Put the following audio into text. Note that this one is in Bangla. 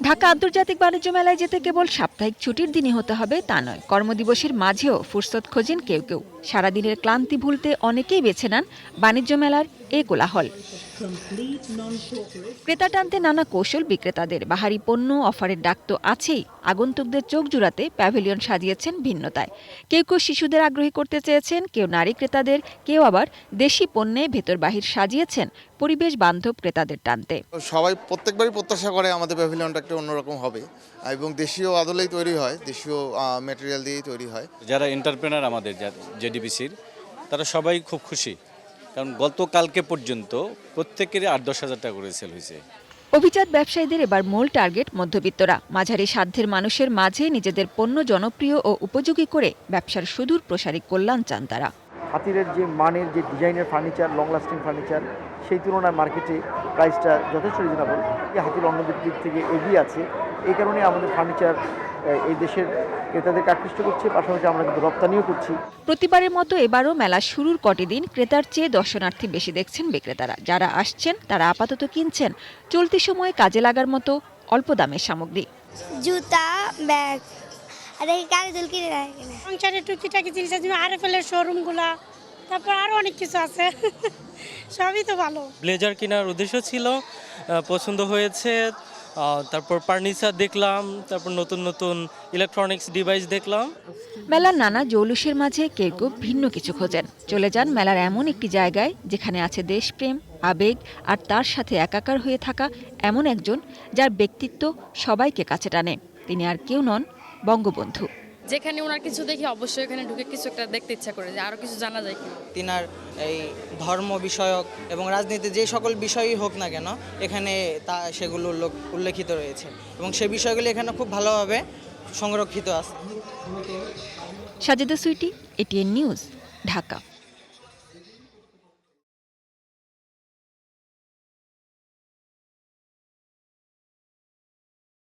ঢাকা আন্তর্জাতিক বাণিজ্য মেলায় যেতে কেবল সাপ্তাহিক ছুটির দিনই হতে হবে তা নয়, কর্মদিবসের মাঝেও ফুরসত খোঁজেন কেউ কেউ। সারাদিনের ক্লান্তি ভুলতে অনেকেই বেছে নেন বাণিজ্য মেলার এই কোলাহল। ক্রেতা টানতে নানা কৌশল বিক্রেতাদের। বাহারি পণ্য অফারের ডাক তো আছেই, আগন্তুকদের চোখ জুড়াতে প্যাভিলিয়ন সাজিয়েছেন ভিন্নতায়। কেউ কেউ শিশুদের আগ্রহী করতে চেয়েছেন, কেউ নারী ক্রেতাদের, কেউ আবার দেশি পণ্যে ভেতর বাহির সাজিয়েছেন পরিবেশ বান্ধব ক্রেতাদের টানতে। সবাই প্রত্যেকবারই প্রত্যাশা করে আমাদের প্যাভিলিয়নটা একটু অন্যরকম হবে এবং দেশীয় আদলেই তৈরি হয়, দেশীয় ম্যাটেরিয়াল দিয়েই তৈরি হয়। যারা এন্টারপ্রেনার আমাদের জেডিবিসির, তারা সবাই খুব খুশি, কারণ গতকালকে পর্যন্ত প্রত্যেকেরই ৮-১০ হাজার টাকা করে সেল হয়েছে। অভিজাত ব্যবসায়ীদের এবার মূল টার্গেট মধ্যবিত্তরা। মাঝারি সাধ্যের মানুষের মাঝে নিজেদের পণ্য জনপ্রিয় ও উপযোগী করে ব্যবসার সুদূর প্রসারী কল্যাণ চান তারা। হাতিরের যে মানের যে ডিজাইনের ফার্নিচার, লং লাস্টিং ফার্নিচার, সেই তুলনায় মার্কেটে প্রাইসটা যথেষ্ট রিজনেবল। হাতির অন্য দিক থেকে এগিয়ে আছে, এই কারণে আমাদের ফার্নিচার এই দেশের ক্রেতাদেরকে আকৃষ্ট করছে, পাশাপাশি আমরা কিন্তু রপ্তানিও করছি। প্রতিবারের মতো এবারও মেলা শুরুর কটি দিন ক্রেতার চেয়ে দর্শনার্থী বেশি দেখছেন বিক্রেতারা। যারা আসছেন তারা আপাতত কিনছেন চলতি সময়ে কাজে লাগার মতো অল্প দামের সামগ্রী, জুতা, ব্যাগ আর এই গাড়ি দুল কিনে রাখে। সংসারের টুকিটাকি জিনিস আছে, আরএফএলের শোরুমগুলা, তারপর আরও অনেক কিছু আছে, সবই তো ভালো। ব্লেজার কেনার উদ্দেশ্য ছিল, পছন্দ হয়েছে। তারপর ফার্নিচার দেখলাম, তারপর নতুন নতুন ইলেকট্রনিক্স ডিভাইস দেখলাম। মেলার নানা জৌলুসের মাঝে কেউ কেউ ভিন্ন কিছু খোঁজেন। চলে যান মেলার এমন একটি জায়গায় যেখানে আছে দেশপ্রেম, আবেগ আর তার সাথে একাকার হয়ে থাকা এমন একজন যার ব্যক্তিত্ব সবাইকে কাছে টানে। তিনি আর কেউ নন, বঙ্গবন্ধু। যেখানে ওনার কিছু দেখি অবশ্যই এখানে ঢুকে কিছু একটা দেখতে ইচ্ছা করে, যে আরো কিছু জানা যায় কি। তিনার এই ধর্ম বিষয়ক এবং রাজনীতি যে সকল বিষয়ই হোক না কেন, এখানে সেগুলো উল্লেখিত রয়েছে এবং সে বিষয়গুলি এখানে খুব ভালোভাবে সংরক্ষিত আছে। সাজেদা সুইটি, এটিএন নিউজ, ঢাকা।